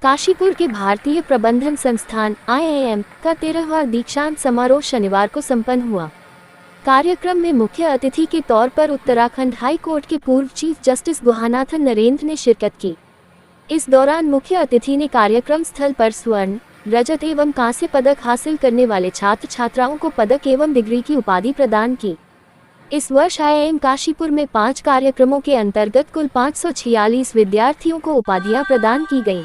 काशीपुर के भारतीय प्रबंधन संस्थान IIM का 13वां दीक्षांत समारोह शनिवार को संपन्न हुआ। कार्यक्रम में मुख्य अतिथि के तौर पर उत्तराखंड हाई कोर्ट के पूर्व चीफ जस्टिस गुहानाथन नरेंद्र ने शिरकत की। इस दौरान मुख्य अतिथि ने कार्यक्रम स्थल पर स्वर्ण, रजत एवं कांस्य पदक हासिल करने वाले छात्र छात्राओं को पदक एवं डिग्री की उपाधि प्रदान की। इस वर्ष IIM काशीपुर में 5 कार्यक्रमों के अंतर्गत कुल 546 विद्यार्थियों को उपाधियां प्रदान की गईं,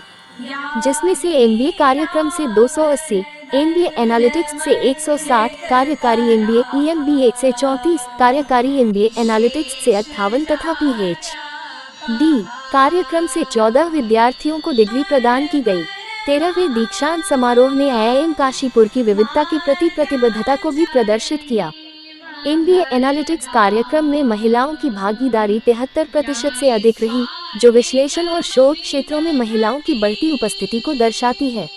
जिसमें से MBA कार्यक्रम से 280, MBA एनालिटिक्स से 160, कार्यकारी MBA EMBA से 34, कार्यकारी MBA एनालिटिक्स से 58 तथा PhD कार्यक्रम से 14 विद्यार्थियों को डिग्री प्रदान की गई। 13वें दीक्षांत समारोह ने IIM काशीपुर की विविधता के प्रति प्रतिबद्धता को भी प्रदर्शित किया। MBA एनालिटिक्स कार्यक्रम में महिलाओं की भागीदारी 73% से अधिक रही, जो विश्लेषण और शोध क्षेत्रों में महिलाओं की बढ़ती उपस्थिति को दर्शाती है।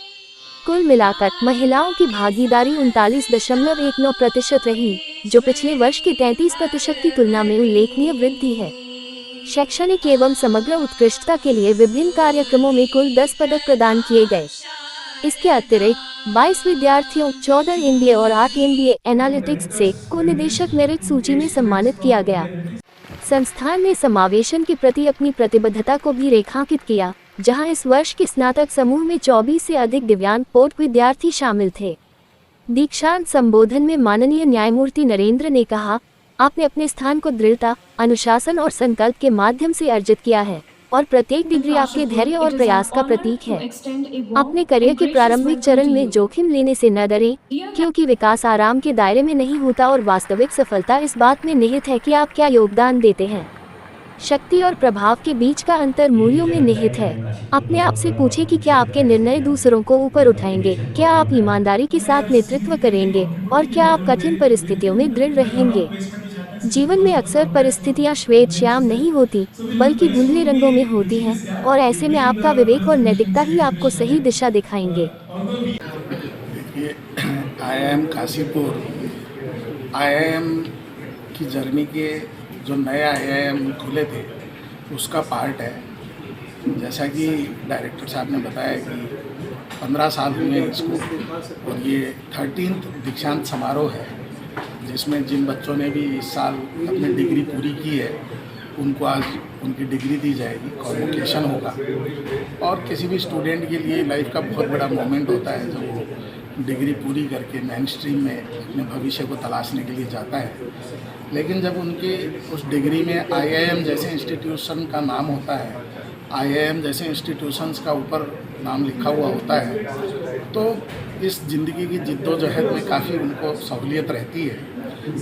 कुल मिलाकर महिलाओं की भागीदारी 39.19% रही, जो पिछले वर्ष के 33% की तुलना में उल्लेखनीय वृद्धि है। शैक्षणिक एवं समग्र उत्कृष्टता के लिए विभिन्न कार्यक्रमों में कुल 10 पदक प्रदान किए गए। इसके अतिरिक्त 22 विद्यार्थियों 14 MBA और 8 MBA एनालिटिक्स से को निदेशक मेरिट सूची में सम्मानित किया गया। संस्थान ने समावेशन के प्रति अपनी प्रतिबद्धता को भी रेखांकित किया, जहां इस वर्ष के स्नातक समूह में 24 से अधिक दिव्यांग पोर्ट विद्यार्थी शामिल थे। दीक्षांत संबोधन में माननीय न्यायमूर्ति नरेंद्र ने कहा, आपने अपने स्थान को दृढ़ता, अनुशासन और संकल्प के माध्यम से अर्जित किया है और प्रत्येक डिग्री आपके धैर्य और प्रयास का प्रतीक है। अपने करियर के प्रारंभिक चरण में जोखिम लेने से न डरें, क्योंकि विकास आराम के दायरे में नहीं होता और वास्तविक सफलता इस बात में निहित है कि आप क्या योगदान देते हैं। शक्ति और प्रभाव के बीच का अंतर मूल्यों में निहित है। अपने आप से पूछें कि क्या आपके निर्णय दूसरों को ऊपर उठाएंगे, क्या आप ईमानदारी के साथ नेतृत्व करेंगे और क्या आप कठिन परिस्थितियों में दृढ़ रहेंगे। जीवन में अक्सर परिस्थितियां श्वेत श्याम नहीं होती, बल्कि धुंधले रंगों में होती हैं, और ऐसे में आपका विवेक और नैतिकता ही आपको सही दिशा दिखाएंगे। देखिए, IIM काशीपुर IIM की जर्नी के जो नए IIM खुले थे उसका पार्ट है। जैसा कि डायरेक्टर साहब ने बताया कि 15 साल हुए इसको, और ये 13th दीक्षांत समारोह है, जिसमें जिन बच्चों ने भी इस साल अपनी डिग्री पूरी की है उनको आज उनकी डिग्री दी जाएगी, कॉन्वोकेशन होगा। और किसी भी स्टूडेंट के लिए लाइफ का बहुत बड़ा मोमेंट होता है जब वो डिग्री पूरी करके मेन स्ट्रीम में अपने भविष्य को तलाशने के लिए जाता है। लेकिन जब उनके उस डिग्री में IIM जैसे इंस्टीट्यूशन का नाम होता है, IIM जैसे इंस्टीट्यूशंस का ऊपर नाम लिखा हुआ होता है, तो इस ज़िंदगी की जिद्दोजहद में काफ़ी उनको सहूलियत रहती है,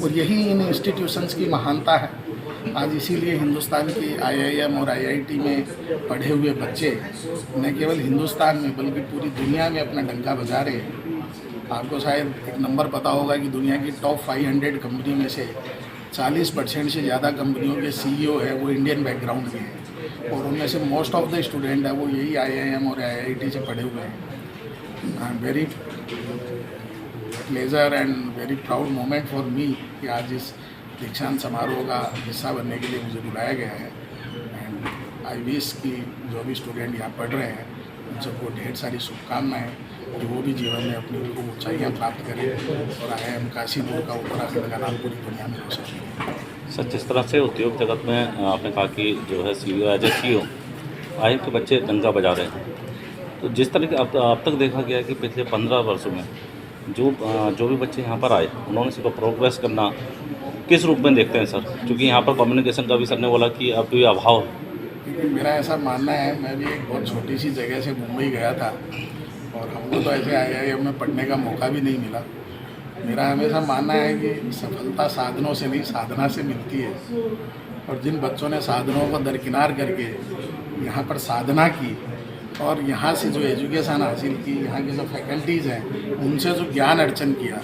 और यही इन इंस्टीट्यूशंस की महानता है। आज इसीलिए हिंदुस्तान की IIM और IIT में पढ़े हुए बच्चे न केवल हिंदुस्तान में बल्कि पूरी दुनिया में अपना डंका बजा रहे हैं। आपको शायद एक नंबर पता होगा कि दुनिया की टॉप 500 कंपनी में से 40% से ज़्यादा कंपनियों के CEO है वो इंडियन बैकग्राउंड के हैं, और उनमें से मोस्ट ऑफ द स्टूडेंट है वो यही IIM और IIT से पढ़े हुए हैं। I am very pleasure and very proud moment for me कि आज इस दीक्षांत समारोह का हिस्सा बनने के लिए मुझे बुलाया गया है। एंड आई विश कि जो भी स्टूडेंट यहाँ पढ़ रहे हैं उन सबको ढेर सारी शुभकामनाएं कि वो भी जीवन में अपनी ऊंचाइयाँ प्राप्त करें और IIM काशीपुर का उत्तराखंड का नाम पूरी दुनिया में रोशन करें। सर, जिस तरह से उद्योग जगत में आपने कहा कि जो है CEO as a CEO IIM के बच्चे डंका बजा रहे हैं, तो जिस तरह की अब तक देखा गया है कि पिछले 15 वर्षों में जो भी बच्चे यहाँ पर आए उन्होंने सिर्फ प्रोग्रेस करना किस रूप में देखते हैं सर? क्योंकि यहाँ पर कम्युनिकेशन का भी सर ने बोला कि अब तो ये अभाव है। लेकिन मेरा ऐसा मानना है, मैं भी एक बहुत छोटी सी जगह से मुंबई गया था और हमको तो ऐसे IIM में पढ़ने का मौका भी नहीं मिला। मेरा हमेशा मानना है कि सफलता साधनों से नहीं साधना से मिलती है, और जिन बच्चों ने साधनों को दरकिनार करके यहाँ पर साधना की और यहाँ से जो एजुकेशन हासिल की, यहाँ की जो फैकल्टीज़ हैं उनसे जो ज्ञान अर्जन किया,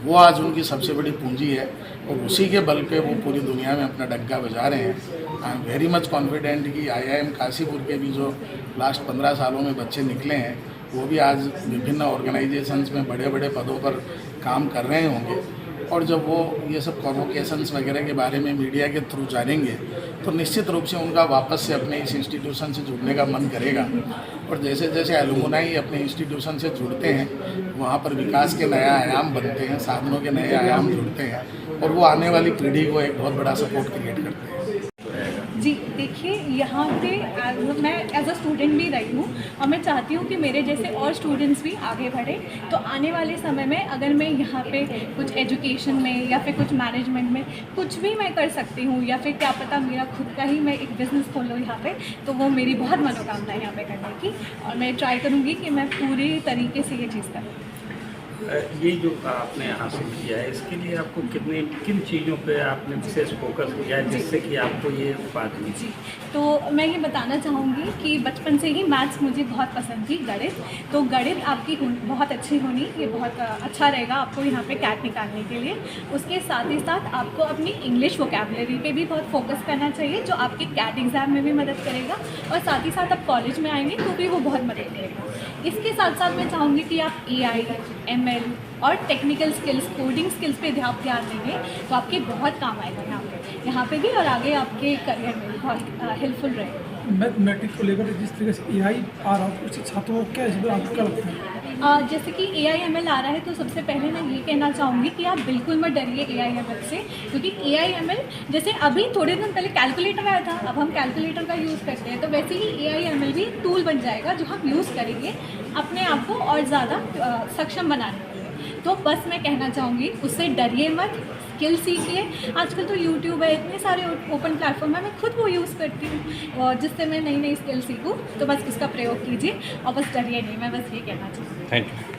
वो आज उनकी सबसे बड़ी पूंजी है, और उसी के बल पे वो पूरी दुनिया में अपना डंका बजा रहे हैं। I am very much confident कि IIM काशीपुर के भी जो लास्ट 15 सालों में बच्चे निकले हैं वो भी आज विभिन्न ऑर्गेनाइजेशंस में बड़े बड़े पदों पर काम कर रहे होंगे, और जब वो ये सब कॉन्वोकेशंस वगैरह के बारे में मीडिया के थ्रू जानेंगे तो निश्चित रूप से उनका वापस से अपने इस इंस्टीट्यूशन से जुड़ने का मन करेगा। और जैसे जैसे एलुमनाई अपने इंस्टीट्यूशन से जुड़ते हैं, वहाँ पर विकास के नए आयाम बनते हैं, साधनों के नए आयाम जुड़ते हैं, और वो आने वाली पीढ़ी को एक बहुत बड़ा सपोर्ट क्रिएट करते हैं। जी देखिए, यहाँ पे मैं एज अ स्टूडेंट भी रही हूँ और मैं चाहती हूँ कि मेरे जैसे और स्टूडेंट्स भी आगे बढ़े। तो आने वाले समय में अगर मैं यहाँ पे कुछ एजुकेशन में या फिर कुछ मैनेजमेंट में कुछ भी मैं कर सकती हूँ, या फिर क्या पता मेरा खुद का ही मैं एक बिज़नेस खोलूँ यहाँ पे, तो वो मेरी बहुत मनोकामना है यहाँ पे करने की, और मैं ट्राई करूँगी कि मैं पूरी तरीके से ये चीज़ करूँ। ये जो आपने हासिल किया है, इसके लिए आपको किन चीज़ों पे आपने विशेष फोकस किया है जिससे कि आपको ये बात मिली? जी, तो मैं ये बताना चाहूँगी कि बचपन से ही मैथ्स मुझे बहुत पसंद थी, गणित। तो गणित आपकी बहुत अच्छी होनी, ये बहुत अच्छा रहेगा आपको यहाँ पे कैट निकालने के लिए। उसके साथ ही साथ आपको अपनी इंग्लिश वोकैबुलरी पे भी बहुत फोकस करना चाहिए, जो आपके कैट एग्ज़ाम में भी मदद करेगा, और साथ ही साथ आप कॉलेज में आएंगे तो भी वो बहुत मदद करेगा। इसके साथ साथ मैं चाहूँगी कि आप AI, ML और टेक्निकल स्किल्स, कोडिंग स्किल्स पे ध्यान देंगे तो आपके बहुत काम आएगा यहाँ पे भी, और आगे आपके करियर में भी बहुत हेल्पफुल रहेगा। मैथमेटिक्स को लेकर जिस तरीके से AI आ रहा है, उससे छात्रों को क्या इस पर आपको क्या लगता है? जैसे कि AI ML आ रहा है, तो सबसे पहले मैं ये कहना चाहूँगी कि आप बिल्कुल मत डरिए AI ML से, क्योंकि AI ML जैसे अभी थोड़े दिन पहले कैलकुलेटर आया था, अब हम कैलकुलेटर का यूज़ करते हैं, तो वैसे ही AI ML भी टूल बन जाएगा जो हम यूज़ करेंगे अपने आप को और ज़्यादा सक्षम बनाने के लिए। तो बस मैं कहना चाहूँगी, उससे डरिए मत, स्किल सीखिए। आजकल तो यूट्यूब है, इतने सारे ओपन प्लेटफॉर्म है, मैं खुद वो यूज़ करती हूँ, और जिससे मैं नई नई स्किल सीखूँ। तो बस उसका प्रयोग कीजिए और बस डरिए नहीं, मैं बस ये कहना चाहूँगी। Thank you.